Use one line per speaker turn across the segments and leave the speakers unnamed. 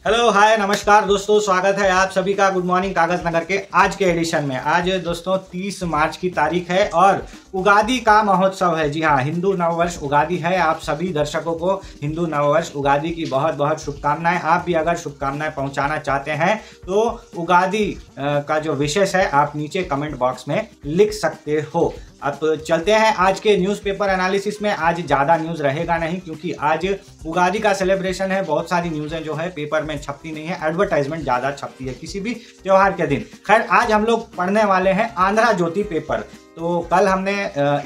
Hello hi नमस्कार दोस्तों, स्वागत है आप सभी का गुड मॉर्निंग कागज नगर के आज के एडिशन में। आज दोस्तों 30 मार्च की तारीख है और उगादी का महोत्सव है। जी हाँ, हिंदू नववर्ष उगादी है। आप सभी दर्शकों को हिंदू नववर्ष उगादी की बहुत बहुत शुभकामनाएं। आप भी अगर शुभकामनाएं पहुंचाना चाहते हैं तो उगादी का जो विशेष है आप नीचे कमेंट बॉक्स में लिख सकते हो। अब चलते हैं आज के न्यूज़पेपर एनालिसिस में। आज ज़्यादा न्यूज़ रहेगा नहीं क्योंकि आज उगादी का सेलिब्रेशन है। बहुत सारी न्यूज़ें जो है पेपर में छपती नहीं है, एडवर्टाइजमेंट ज़्यादा छपती है किसी भी त्योहार के दिन। खैर, आज हम लोग पढ़ने वाले हैं आंध्रा ज्योति पेपर। तो कल हमने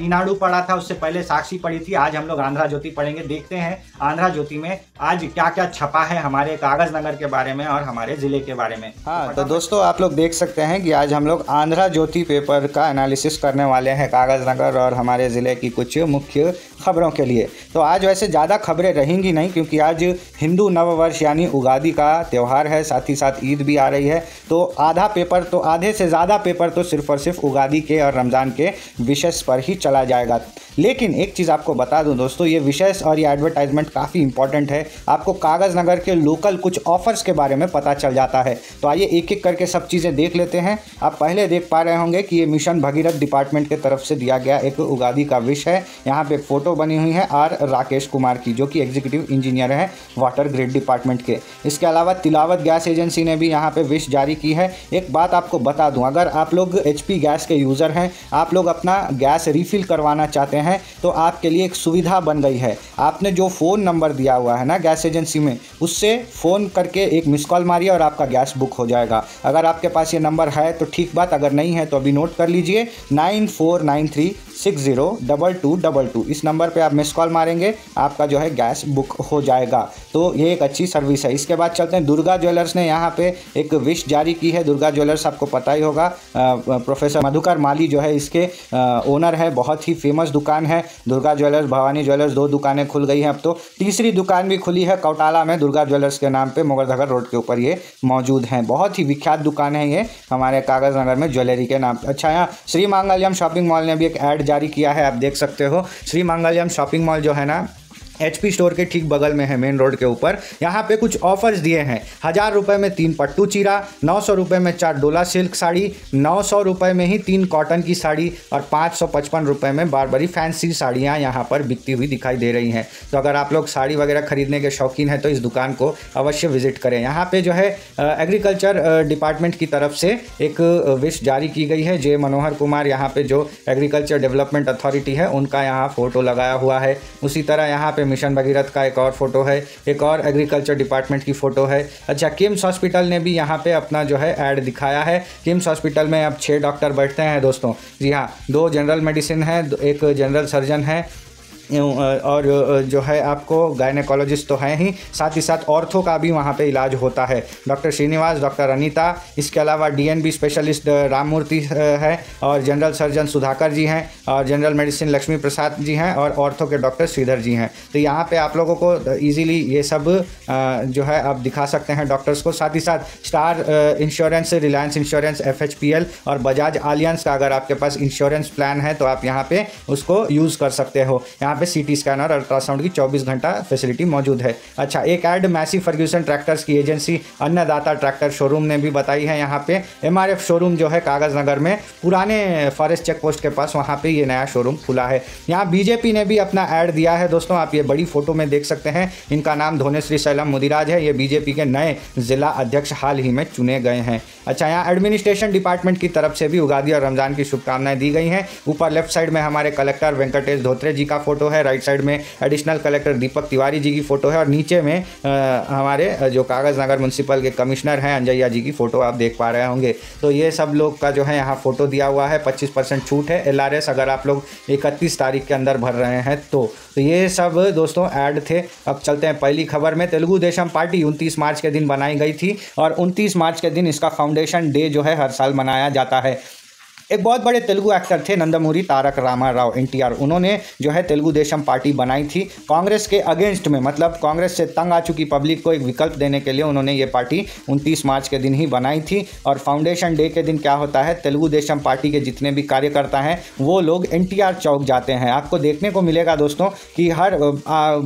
ईनाडू पढ़ा था, उससे पहले साक्षी पढ़ी थी। आज हम लोग आंध्रा ज्योति पढ़ेंगे। देखते हैं आंध्रा ज्योति में आज क्या क्या छपा है हमारे कागज नगर के बारे में और हमारे जिले के बारे में।
हाँ, तो दोस्तों आप लोग देख सकते हैं कि आज हम लोग आंध्रा ज्योति पेपर का एनालिसिस करने वाले हैं कागज नगर और हमारे ज़िले की कुछ मुख्य खबरों के लिए। तो आज वैसे ज़्यादा खबरें रहेंगी नहीं क्योंकि आज हिंदू नववर्ष यानी उगादी का त्यौहार है, साथ ही साथ ईद भी आ रही है। तो आधे से ज़्यादा पेपर तो सिर्फ और सिर्फ उगादी के और रमज़ान के विशेष पर ही चला जाएगा। लेकिन एक चीज़ आपको बता दूं दोस्तों, ये विशेष और ये एडवर्टाइजमेंट काफ़ी इंपॉर्टेंट है। आपको कागज़ नगर के लोकल कुछ ऑफर्स के बारे में पता चल जाता है। तो आइए एक एक करके सब चीज़ें देख लेते हैं। आप पहले देख पा रहे होंगे कि ये मिशन भगीरथ डिपार्टमेंट की तरफ से दिया गया एक उगादी का विश है। यहाँ पे एक फ़ोटो बनी हुई है आर राकेश कुमार की, जो कि एग्जीक्यूटिव इंजीनियर हैं वाटर ग्रिड डिपार्टमेंट के। इसके अलावा तिलावत गैस एजेंसी ने भी यहाँ पे विश जारी की है। एक बात आपको बता दूँ, अगर आप लोग HP गैस के यूज़र हैं, आप लोग अपना गैस रिफ़िल करवाना चाहते हैं तो आपके लिए एक सुविधा बन गई है। आपने जो फ़ोन नंबर दिया हुआ है ना गैस एजेंसी में, उससे फ़ोन करके एक मिस कॉल मारिए और आपका गैस बुक हो जाएगा। अगर आपके पास ये नंबर है तो ठीक बात, अगर नहीं है तो अभी नोट कर लीजिए 9493602222। इस नंबर पे आप मिस कॉल मारेंगे, आपका जो है गैस बुक हो जाएगा। तो ये एक अच्छी सर्विस है। इसके बाद चलते हैं, दुर्गा ज्वेलर्स ने यहाँ पे एक विश जारी की है। दुर्गा ज्वेलर्स आपको पता ही होगा, प्रोफेसर मधुकर माली जो है इसके ओनर है। बहुत ही फेमस दुकान है दुर्गा ज्वेलर्स, भवानी ज्वेलर्स। 2 दुकानें खुल गई हैं, अब तो तीसरी दुकान भी खुली है कौटाला में, दुर्गा ज्वेलर्स के नाम पे मोगरधगर रोड के ऊपर ये मौजूद हैं। बहुत ही विख्यात दुकान है ये हमारे कागज नगर में ज्वेलरी के नाम पे। अच्छा, यहाँ श्री मांगल्यम शॉपिंग मॉल ने भी एक ऐड जारी किया है, आप देख सकते हो। श्री मांगल्यम शॉपिंग मॉल जो है ना HP स्टोर के ठीक बगल में है, मेन रोड के ऊपर। यहाँ पे कुछ ऑफर्स दिए हैं। 1000 रुपये में 3 पट्टू चीरा, 900 रुपये में 4 डोला सिल्क साड़ी, 900 रुपये में ही 3 कॉटन की साड़ी और 555 रुपये में बारबरी फैंसी साड़ियाँ यहाँ पर बिकती हुई दिखाई दे रही हैं। तो अगर आप लोग साड़ी वगैरह खरीदने के शौकीन हैं तो इस दुकान को अवश्य विजिट करें। यहाँ पे जो है एग्रीकल्चर डिपार्टमेंट की तरफ से एक विश जारी की गई है। जे मनोहर कुमार यहाँ पे जो एग्रीकल्चर डेवलपमेंट अथॉरिटी है उनका यहाँ फ़ोटो लगाया हुआ है। उसी तरह यहाँ पे मिशन भगीरथ का एक और फोटो है, एक और एग्रीकल्चर डिपार्टमेंट की फ़ोटो है। अच्छा, किम्स हॉस्पिटल ने भी यहाँ पे अपना जो है ऐड दिखाया है। किम्स हॉस्पिटल में अब 6 डॉक्टर बैठते हैं दोस्तों। जी हाँ, 2 जनरल मेडिसिन है, एक जनरल सर्जन है और जो है आपको गायनेकोलॉजिस्ट तो हैं ही, साथ ही साथ ऑर्थो का भी वहाँ पे इलाज होता है। डॉक्टर श्रीनिवास, डॉक्टर अनीता, इसके अलावा DNB स्पेशलिस्ट राममूर्ति है और जनरल सर्जन सुधाकर जी हैं और जनरल मेडिसिन लक्ष्मी प्रसाद जी हैं और ऑर्थो के डॉक्टर श्रीधर जी हैं। तो यहाँ पे आप लोगों को ईजिली ये सब जो है आप दिखा सकते हैं डॉक्टर्स को। साथ ही साथ star insurance, Reliance insurance, FHPL और बजाज आलियंस का अगर आपके पास इंश्योरेंस प्लान है तो आप यहाँ पे उसको यूज़ कर सकते हो। यहाँ पे CT स्कैनर, अल्ट्रासाउंड की 24 घंटा फैसिलिटी मौजूद है। अच्छा, एक ऐड मैसी फर्ग्यूसन ट्रैक्टर्स की एजेंसी अन्नदाता ट्रैक्टर शोरूम ने भी बताई है। यहाँ पे MRF शोरूम जो है कागज नगर में पुराने फॉरेस्ट चेक पोस्ट के पास, वहाँ पे ये नया शोरूम खुला है। यहाँ BJP ने भी अपना ऐड दिया है दोस्तों, आप ये बड़ी फोटो में देख सकते हैं। इनका नाम धोनेश्री सैलम मुदिराज है। ये BJP के नए जिला अध्यक्ष हाल ही में चुने गए हैं। अच्छा, यहाँ एडमिनिस्ट्रेशन डिपार्टमेंट की तरफ से भी उगादी और रमज़ान की शुभकामनाएं दी गई हैं। ऊपर लेफ्ट साइड में हमारे कलेक्टर वेंकटेश धोत्रे जी का फोटो है, राइट साइड में एडिशनल कलेक्टर दीपक तिवारी जी की फ़ोटो है और नीचे में हमारे जो कागज नगर म्यूनसिपल के कमिश्नर हैं अंजैया जी की फ़ोटो आप देख पा रहे होंगे। तो ये सब लोग का जो है यहाँ फ़ोटो दिया हुआ है। 25% छूट है LRS अगर आप लोग 31 तारीख के अंदर भर रहे हैं तो ये सब दोस्तों ऐड थे। अब चलते हैं पहली खबर में। तेलुगु देशम पार्टी 29 मार्च के दिन बनाई गई थी और 29 मार्च के दिन इसका फाउंडेशन डे जो है हर साल मनाया जाता है। एक बहुत बड़े तेलुगु एक्टर थे नंदमूरी तारक रामाराव NTR। उन्होंने जो है तेलुगु देशम पार्टी बनाई थी कांग्रेस के अगेंस्ट में, मतलब कांग्रेस से तंग आ चुकी पब्लिक को एक विकल्प देने के लिए उन्होंने ये पार्टी 29 मार्च के दिन ही बनाई थी। और फाउंडेशन डे के दिन क्या होता है, तेलुगु देशम पार्टी के जितने भी कार्यकर्ता हैं वो लोग NTR चौक जाते हैं। आपको देखने को मिलेगा दोस्तों कि हर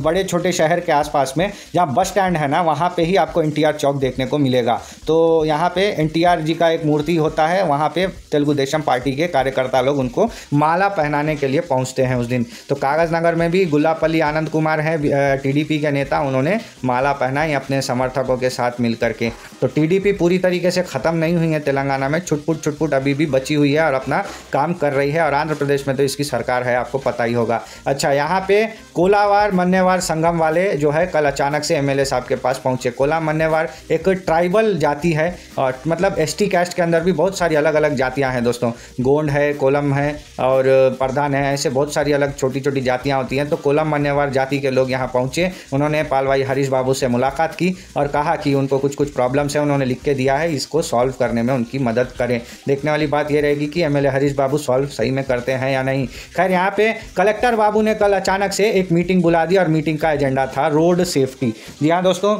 बड़े छोटे शहर के आसपास में जहाँ बस स्टैंड है ना, वहाँ पे ही आपको NTR चौक देखने को मिलेगा। तो यहाँ पे NTR जी का एक मूर्ति होता है, वहाँ पे तेलुगु देशम पार्टी के कार्यकर्ता लोग उनको माला पहनाने के लिए पहुँचते हैं उस दिन। तो कागज नगर में भी गुल्लापल्ली आनंद कुमार हैं TDP के नेता, उन्होंने माला पहनाई अपने समर्थकों के साथ मिल करके। तो TDP पूरी तरीके से ख़त्म नहीं हुई है तेलंगाना में, छुटपुट अभी भी बची हुई है और अपना काम कर रही है। और आंध्र प्रदेश में तो इसकी सरकार है, आपको पता ही होगा। अच्छा, यहाँ पे कोलावार मन्नेवार संगम वाले जो है कल अचानक से MLA साहब के पास पहुँचे। कोला मन्नेवार एक ट्राइबल जाति है और मतलब ST कास्ट के अंदर भी बहुत सारी अलग अलग जातियाँ हैं दोस्तों। गोंड है, कोलम है और प्रधान है, ऐसे बहुत सारी अलग छोटी छोटी जातियाँ होती हैं। तो कोलम मन्नेवार जाति के लोग यहाँ पहुँचे, उन्होंने पाल भाई हरीश बाबू से मुलाकात की और कहा कि उनको कुछ प्रॉब्लम्स है, उन्होंने लिख के दिया है, इसको सॉल्व करने में उनकी मदद करें। देखने वाली बात ये रहेगी कि MLA हरीश बाबू सॉल्व सही में करते हैं या नहीं। खैर, यहाँ पे कलेक्टर बाबू ने कल अचानक से एक मीटिंग बुला दी और मीटिंग का एजेंडा था रोड सेफ्टी। जी हाँ दोस्तों,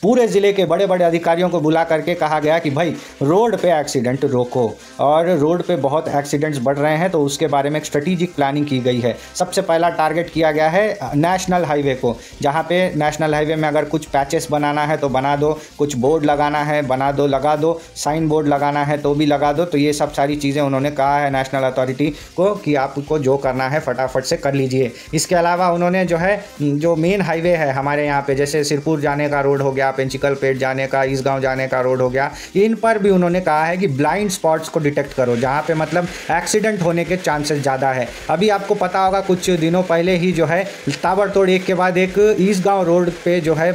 पूरे ज़िले के बड़े बड़े अधिकारियों को बुला करके कहा गया कि भाई रोड पे एक्सीडेंट रोको, और रोड पे बहुत एक्सीडेंट्स बढ़ रहे हैं तो उसके बारे में एक स्ट्रेटेजिक प्लानिंग की गई है। सबसे पहला टारगेट किया गया है नेशनल हाईवे को, जहाँ पे नेशनल हाईवे में अगर कुछ पैचेस बनाना है तो बना दो, कुछ बोर्ड लगाना है बना दो, लगा दो, साइन बोर्ड लगाना है तो भी लगा दो। तो ये सब सारी चीज़ें उन्होंने कहा है नेशनल अथॉरिटी को कि आपको जो करना है फटाफट से कर लीजिए। इसके अलावा उन्होंने जो है जो मेन हाईवे है हमारे यहाँ पे, जैसे सिरपुर जाने का रोड हो गया, पेंचिकल पेट जाने का, ईसगांव जाने का रोड हो गया, इन पर भी उन्होंने कहा है कि ब्लाइंड स्पॉट्स को डिटेक्ट करो जहां पे मतलब एक्सीडेंट होने के चांसेस ज़्यादा है। अभी आपको पता होगा कुछ दिनों पहले ही जो है ताबड़तोड़ एक के बाद एक ईसगांव रोड पे जो है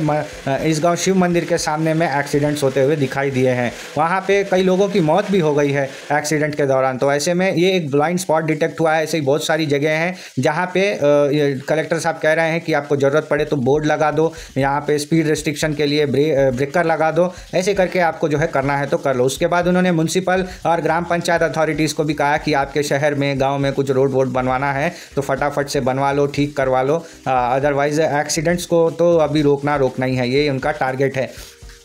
ईसगांव शिव मंदिर के सामने में एक्सीडेंट्स होते हुए दिखाई दिए हैं। वहाँ पे कई लोगों की मौत भी हो गई है एक्सीडेंट के दौरान। तो ऐसे में ये एक ब्लाइंड स्पॉट डिटेक्ट हुआ है। ऐसे ही बहुत सारी जगह हैं जहाँ पे कलेक्टर साहब कह रहे हैं कि आपको ज़रूरत पड़े तो बोर्ड लगा दो, यहाँ पे स्पीड रेस्ट्रिक्शन के लिए ब्रेकर लगा दो, ऐसे करके आपको जो है करना है तो कर लो। उसके बाद उन्होंने म्युनिसिपल और ग्राम पंचायत अथॉरिटीज़ को भी कहा कि आपके शहर में गांव में कुछ रोड वोड बनवाना है तो फटाफट से बनवा लो, ठीक करवा लो, अदरवाइज एक्सीडेंट्स को तो अभी रोकना ही है, ये उनका टारगेट है।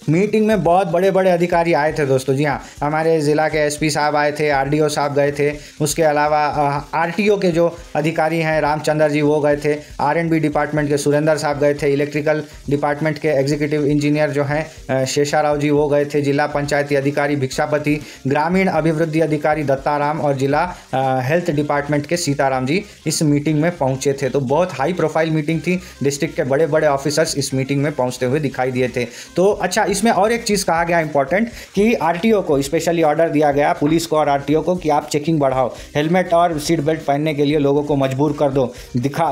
मीटिंग में बहुत बड़े बड़े अधिकारी आए थे दोस्तों। जी हाँ, हमारे ज़िला के SP साहब आए थे, RDO साहब गए थे, उसके अलावा RTO के जो अधिकारी हैं रामचंद्र जी वो गए थे, R&B डिपार्टमेंट के सुरेंद्र साहब गए थे, इलेक्ट्रिकल डिपार्टमेंट के एग्जीक्यूटिव इंजीनियर जो हैं शेषाराव जी वो गए थे, जिला पंचायती अधिकारी भिक्षापति, ग्रामीण अभिवृद्धि अधिकारी दत्ताराम और जिला हेल्थ डिपार्टमेंट के सीताराम जी इस मीटिंग में पहुँचे थे। तो बहुत हाई प्रोफाइल मीटिंग थी, डिस्ट्रिक्ट के बड़े बड़े ऑफिसर्स इस मीटिंग में पहुँचते हुए दिखाई दिए थे। तो अच्छा, इसमें और एक चीज़ कहा गया इंपॉर्टेंट कि RTO को स्पेशली ऑर्डर दिया गया, पुलिस को और RTO को, कि आप चेकिंग बढ़ाओ, हेलमेट और सीट बेल्ट पहनने के लिए लोगों को मजबूर कर दो,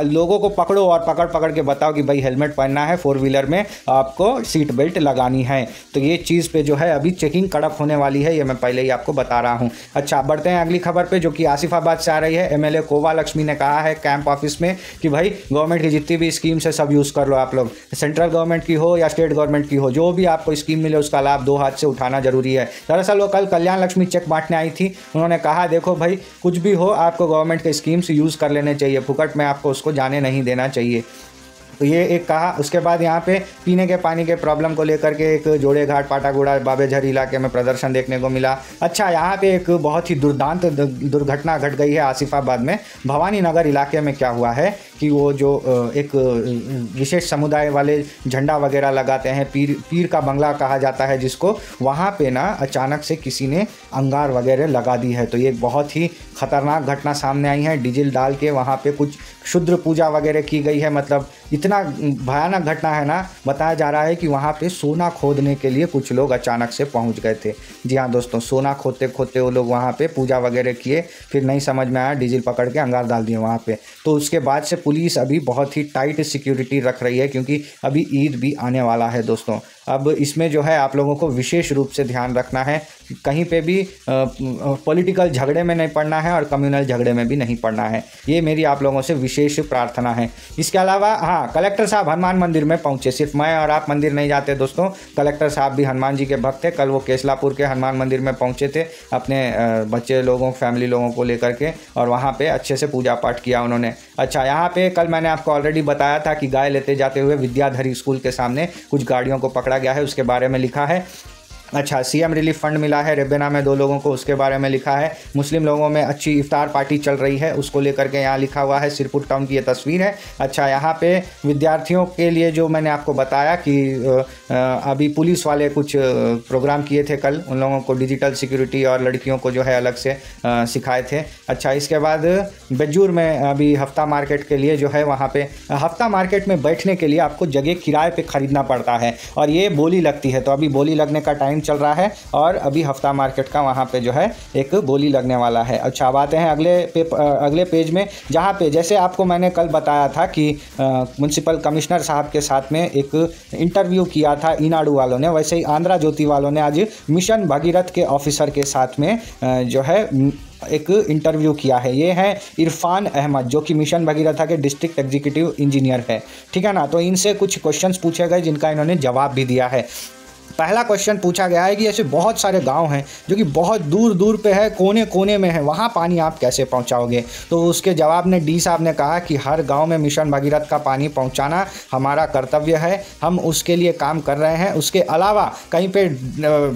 लोगों को पकड़ो और पकड़ के बताओ कि भाई हेलमेट पहनना है, 4 व्हीलर में आपको सीट बेल्ट लगानी है। तो ये चीज़ पे जो है अभी चेकिंग कड़क होने वाली है, ये मैं पहले ही आपको बता रहा हूँ। अच्छा, बढ़ते हैं अगली खबर पर जो कि आसिफाबाद से आ रही है। MLA कोवा लक्ष्मी ने कहा है कैंप ऑफिस में कि भाई गवर्नमेंट की जितनी भी स्कीम्स है सब यूज़ कर लो, आप लोग सेंट्रल गवर्नमेंट की हो या स्टेट गवर्नमेंट की हो, जो भी आपको स्कीम मिले उसका लाभ 2 हाथ से उठाना जरूरी है। दरअसल वो कल कल्याण लक्ष्मी चेक बांटने आई थी, उन्होंने कहा देखो भाई कुछ भी हो आपको गवर्नमेंट के स्कीम्स यूज़ कर लेने चाहिए, फुकट में आपको उसको जाने नहीं देना चाहिए। तो ये एक कहा। उसके बाद यहाँ पे पीने के पानी के प्रॉब्लम को लेकर के एक जोड़े घाट पाटागुड़ा बाबेझर इलाके में प्रदर्शन देखने को मिला। अच्छा, यहाँ पे एक बहुत ही दुर्दांत दुर्घटना घट गई है आसिफाबाद में। भवानी नगर इलाके में क्या हुआ है कि वो जो एक विशेष समुदाय वाले झंडा वगैरह लगाते हैं, पीर का बंगला कहा जाता है जिसको, वहाँ पे ना अचानक से किसी ने अंगार वगैरह लगा दी है। तो ये एक बहुत ही ख़तरनाक घटना सामने आई है। डीजल डाल के वहाँ पे कुछ क्षुद्र पूजा वगैरह की गई है। मतलब इतना भयानक घटना है ना, बताया जा रहा है कि वहाँ पे सोना खोदने के लिए कुछ लोग अचानक से पहुँच गए थे। जी हाँ दोस्तों, सोना खोदते खोदते वो लोग वहाँ पे पूजा वगैरह किए, फिर नहीं समझ में आया, डीजल पकड़ के अंगार डाल दिए वहाँ पे। तो उसके बाद से पुलिस अभी बहुत ही टाइट सिक्योरिटी रख रही है, क्योंकि अभी ईद भी आने वाला है दोस्तों। अब इसमें जो है आप लोगों को विशेष रूप से ध्यान रखना है कि कहीं पे भी पॉलिटिकल झगड़े में नहीं पड़ना है और कम्युनल झगड़े में भी नहीं पड़ना है। ये मेरी आप लोगों से विशेष प्रार्थना है। इसके अलावा हाँ, कलेक्टर साहब हनुमान मंदिर में पहुंचे। सिर्फ मैं और आप मंदिर नहीं जाते दोस्तों, कलेक्टर साहब भी हनुमान जी के भक्त थे। कल वो केसलापुर के हनुमान मंदिर में पहुंचे थे अपने बच्चे लोगों, फैमिली लोगों को लेकर के, और वहाँ पे अच्छे से पूजा पाठ किया उन्होंने। अच्छा, यहाँ पे कल मैंने आपको ऑलरेडी बताया था कि गाय लेते जाते हुए विद्याधरी स्कूल के सामने कुछ गाड़ियों को पकड़ा गया है, उसके बारे में लिखा है। अच्छा, सीएम रिलीफ फंड मिला है रेबेना में 2 लोगों को, उसके बारे में लिखा है। मुस्लिम लोगों में अच्छी इफ्तार पार्टी चल रही है, उसको लेकर के यहाँ लिखा हुआ है। सिरपुर टाउन की ये तस्वीर है। अच्छा, यहाँ पे विद्यार्थियों के लिए जो मैंने आपको बताया कि अभी पुलिस वाले कुछ प्रोग्राम किए थे कल, उन लोगों को डिजिटल सिक्योरिटी और लड़कियों को जो है अलग से सिखाए थे। अच्छा, इसके बाद बेजूर में अभी हफ्ता मार्केट के लिए जो है, वहाँ पे हफ्ता मार्केट में बैठने के लिए आपको जगह किराए पे ख़रीदना पड़ता है और ये बोली लगती है। तो अभी बोली लगने का टाइम चल रहा है और अभी हफ्ता मार्केट का वहाँ पे जो है एक बोली लगने वाला है। अच्छा, अब आते हैं अगले पेज में, जहाँ पे जैसे आपको मैंने कल बताया था कि म्युनिसिपल कमिश्नर साहब के साथ में एक इंटरव्यू किया था ईनाडू वालों ने, वैसे ही आंध्रा ज्योति वालों ने आज मिशन भगीरथ के ऑफिसर के साथ में जो है एक इंटरव्यू किया है। ये है इरफान अहमद, जो कि मिशन भगीरथ के डिस्ट्रिक्ट एग्जीक्यूटिव इंजीनियर है, ठीक है ना। तो इनसे कुछ क्वेश्चंस पूछे गए जिनका इन्होंने जवाब भी दिया है। पहला क्वेश्चन पूछा गया है कि ऐसे बहुत सारे गांव हैं जो कि बहुत दूर दूर पे है, कोने कोने में है, वहाँ पानी आप कैसे पहुँचाओगे? तो उसके जवाब में डी साहब ने कहा कि हर गांव में मिशन भगीरथ का पानी पहुँचाना हमारा कर्तव्य है, हम उसके लिए काम कर रहे हैं। उसके अलावा कहीं पे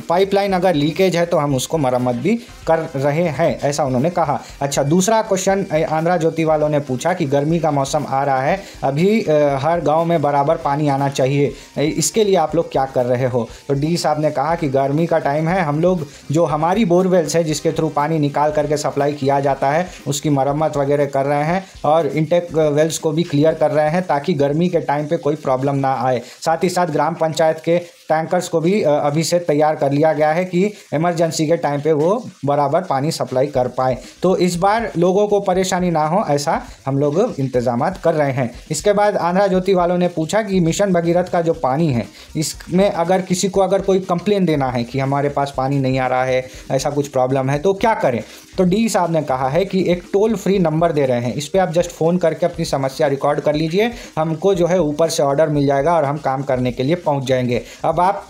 पाइपलाइन अगर लीकेज है तो हम उसको मरम्मत भी कर रहे हैं, ऐसा उन्होंने कहा। अच्छा, दूसरा क्वेश्चन आंध्रा ज्योति वालों ने पूछा कि गर्मी का मौसम आ रहा है, अभी हर गाँव में बराबर पानी आना चाहिए, इसके लिए आप लोग क्या कर रहे हो? तो डी साहब ने कहा कि गर्मी का टाइम है, हम लोग जो हमारी बोरवेल्स है जिसके थ्रू पानी निकाल करके सप्लाई किया जाता है उसकी मरम्मत वगैरह कर रहे हैं और इंटेक वेल्स को भी क्लियर कर रहे हैं ताकि गर्मी के टाइम पे कोई प्रॉब्लम ना आए। साथ ही साथ ग्राम पंचायत के टैंकर्स को भी अभी से तैयार कर लिया गया है कि इमरजेंसी के टाइम पे वो बराबर पानी सप्लाई कर पाए। तो इस बार लोगों को परेशानी ना हो, ऐसा हम लोग इंतजाम कर रहे हैं। इसके बाद आंध्रा ज्योति वालों ने पूछा कि मिशन भगीरथ का जो पानी है इसमें अगर किसी को अगर कोई कंप्लेन देना है कि हमारे पास पानी नहीं आ रहा है, ऐसा कुछ प्रॉब्लम है, तो क्या करें? तो डी साहब ने कहा है कि एक टोल फ्री नंबर दे रहे हैं, इस पर आप जस्ट फ़ोन करके अपनी समस्या रिकॉर्ड कर लीजिए, हमको जो है ऊपर से ऑर्डर मिल जाएगा और हम काम करने के लिए पहुंच जाएंगे। अब आप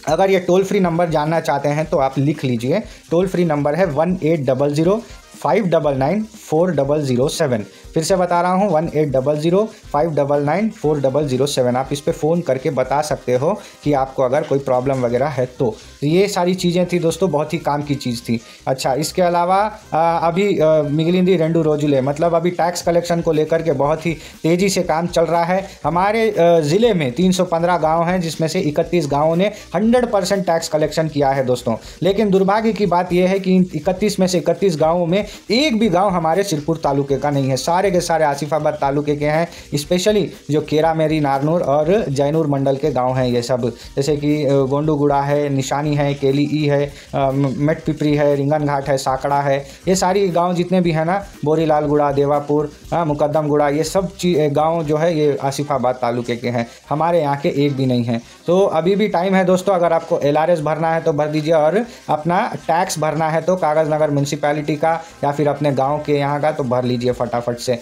अगर ये टोल फ्री नंबर जानना चाहते हैं तो आप लिख लीजिए, टोल फ्री नंबर है 1800-599-4007। फिर से बता रहा हूँ 1800-599-4007। आप इस पे फ़ोन करके बता सकते हो कि आपको अगर कोई प्रॉब्लम वगैरह है तो ये सारी चीज़ें थी दोस्तों, बहुत ही काम की चीज़ थी। अच्छा, इसके अलावा अभी मिगिलिंदी रेंडू रोजुले, मतलब अभी टैक्स कलेक्शन को लेकर के बहुत ही तेज़ी से काम चल रहा है। हमारे ज़िले में 315 गाँव हैं जिसमें से 31 गाँवों ने 100% टैक्स कलेक्शन किया है दोस्तों। लेकिन दुर्भाग्य की बात यह है कि 31 में से 31 गाँवों में एक भी गाँव हमारे सिरपुर तालुके का नहीं है, सारे के सारे आसिफाबाद तालुके के हैं। स्पेशली जो केरा मेरी, नारनूर और जैनूर मंडल के गांव हैं ये सब, जैसे कि गोंडूगुड़ा है, निशानी है, केली ई है, मेट पिपरी है, रिंगन घाट है, साकड़ा है, ये सारी गांव जितने भी हैं ना, बोरीलाल गुड़ा, देवापुर, मुकद्दम गुड़ा, ये सब गांव जो है ये आसिफाबाद तालुके के हैं, हमारे यहाँ के एक भी नहीं हैं। तो अभी भी टाइम है दोस्तों, अगर आपको LRS भरना है तो भर दीजिए और अपना टैक्स भरना है तो कागज़ नगर म्यूनसिपैलिटी का या फिर अपने गांव के यहाँ का तो भर लीजिए फटाफट से।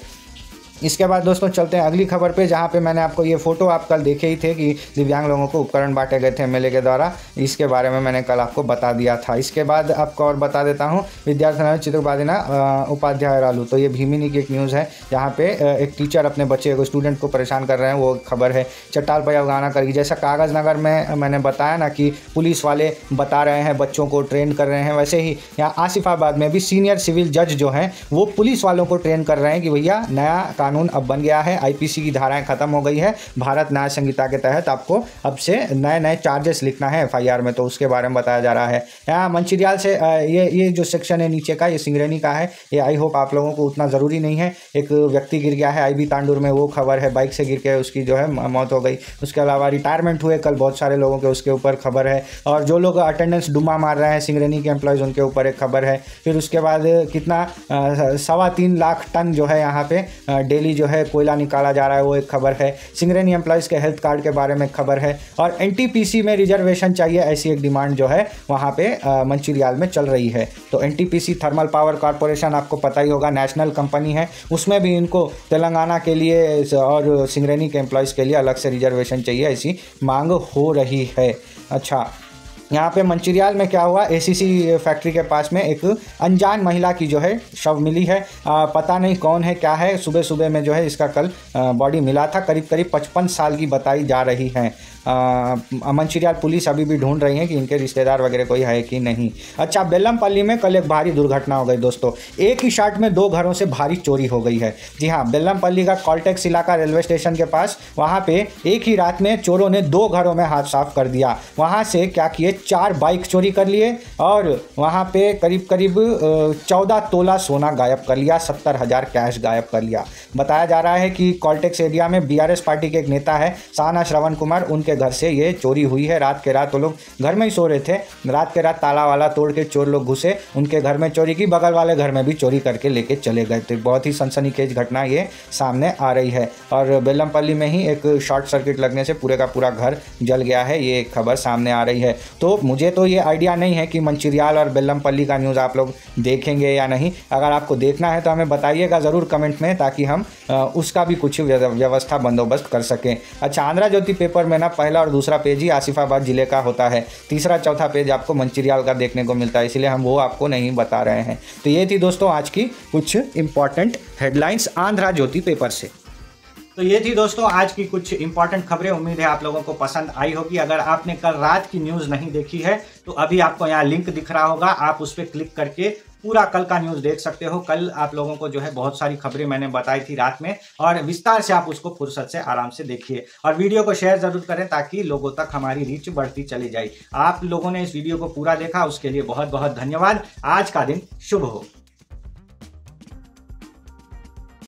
इसके बाद दोस्तों चलते हैं अगली खबर पे, जहाँ पे मैंने आपको ये फ़ोटो आप कल देखे ही थे कि दिव्यांग लोगों को उपकरण बांटे गए थे MLA के द्वारा, इसके बारे में मैंने कल आपको बता दिया था। इसके बाद आपको और बता देता हूँ, विद्यार्थी चित्रबादिना उपाध्याय रालू, तो ये भीमिनी की एक न्यूज़ है जहाँ पे एक टीचर अपने बच्चे को, स्टूडेंट को परेशान कर रहे हैं, वो खबर है। चट्टाल पर अवगाना करेगी, जैसा कागज़ नगर में मैंने बताया ना कि पुलिस वाले बता रहे हैं, बच्चों को ट्रेन कर रहे हैं, वैसे ही यहाँ आसिफाबाद में भी सीनियर सिविल जज जो हैं वो पुलिस वालों को ट्रेन कर रहे हैं कि भैया नया कानून अब बन गया है, IPC की धाराएं खत्म हो गई है, भारत न्याय संहिता के तहत आपको अब से नए नए चार्जेस लिखना है FIR में, तो उसके बारे में बताया जा रहा है। यहाँ मंचिरियाल से ये जो सेक्शन है नीचे का, ये सिंगरेनी का है, ये आई होप आप लोगों को उतना ज़रूरी नहीं है। एक व्यक्ति गिर गया है IB तांडुर में, वो खबर है, बाइक से गिर के उसकी जो है मौत हो गई। उसके अलावा रिटायरमेंट हुए कल बहुत सारे लोगों के, उसके ऊपर खबर है। और जो लोग अटेंडेंस डुमा मार रहे हैं सिंगरेनी के एम्प्लॉयज़, उनके ऊपर एक खबर है। फिर उसके बाद कितना 3.25 लाख टन जो है यहाँ पे डेली जो है कोयला निकाला जा रहा है, वो एक खबर है। सिंगरेनी एम्प्लॉयज़ के हेल्थ कार्ड के बारे में खबर है, और एनटीपीसी में रिजर्वेशन चाहिए, ऐसी एक डिमांड जो है वहाँ पे मंचिरियाल में चल रही है। तो एनटीपीसी थर्मल पावर कॉरपोरेशन आपको पता ही होगा, नेशनल कंपनी है, उसमें भी इनको तेलंगाना के लिए और सिंगरेनी के एम्प्लॉयज़ के लिए अलग से रिजर्वेशन चाहिए, ऐसी मांग हो रही है। अच्छा, यहाँ पे मंचिरियाल में क्या हुआ, एसीसी फैक्ट्री के पास में एक अनजान महिला की जो है शव मिली है। पता नहीं कौन है क्या है। सुबह सुबह में जो है इसका कल बॉडी मिला था। करीब 55 साल की बताई जा रही है। मंचिरियाल पुलिस अभी भी ढूंढ रही है कि इनके रिश्तेदार वगैरह कोई है कि नहीं। अच्छा, बेल्लमपल्ली में कल एक भारी दुर्घटना हो गई दोस्तों। एक ही शॉट में 2 घरों से भारी चोरी हो गई है। जी हाँ, बेल्लमपल्ली का कॉल्टेक्स इलाका रेलवे स्टेशन के पास, वहाँ पे एक ही रात में चोरों ने 2 घरों में हाथ साफ कर दिया। वहाँ से क्या किए, 4 बाइक चोरी कर लिए और वहाँ पे करीब 14 तोला सोना गायब कर लिया, 70,000 कैश गायब कर लिया। बताया जा रहा है कि कॉल्टेक्स एरिया में बीआरएस पार्टी के एक नेता है साना श्रवण कुमार, उनके घर से ये चोरी हुई है। रात के रात वो लोग घर में ही सो रहे थे, रात के रात ताला वाला तोड़ के चोर लोग घुसे, उनके घर में चोरी की, बगल वाले घर में भी चोरी करके लेके चले गए थे। बहुत ही सनसनीखेज घटना ये सामने आ रही है। और बेल्लमपल्ली में ही एक शॉर्ट सर्किट लगने से पूरे का पूरा घर जल गया है, ये एक खबर सामने आ रही है। तो मुझे तो ये आइडिया नहीं है कि मंचिरियाल और बेल्लमपल्ली का न्यूज़ आप लोग देखेंगे या नहीं। अगर आपको देखना है तो हमें बताइएगा ज़रूर कमेंट में, ताकि हम उसका भी कुछ व्यवस्था बंदोबस्त कर सकें। अच्छा, आंध्रा ज्योति पेपर में ना पहला और दूसरा पेज ही आसिफाबाद जिले का होता है, तीसरा चौथा पेज आपको मंचिरियाल का देखने को मिलता है, इसलिए हम वो आपको नहीं बता रहे हैं। तो ये थी दोस्तों आज की कुछ इंपॉर्टेंट हेडलाइंस आंध्रा ज्योति पेपर से।
तो ये थी दोस्तों आज की कुछ इंपॉर्टेंट खबरें। उम्मीद है आप लोगों को पसंद आई होगी। अगर आपने कल रात की न्यूज़ नहीं देखी है तो अभी आपको यहाँ लिंक दिख रहा होगा, आप उस पर क्लिक करके पूरा कल का न्यूज़ देख सकते हो। कल आप लोगों को जो है बहुत सारी खबरें मैंने बताई थी रात में, और विस्तार से आप उसको फुर्सत से आराम से देखिए, और वीडियो को शेयर जरूर करें ताकि लोगों तक हमारी रीच बढ़ती चली जाए। आप लोगों ने इस वीडियो को पूरा देखा, उसके लिए बहुत बहुत धन्यवाद। आज का दिन शुभ हो।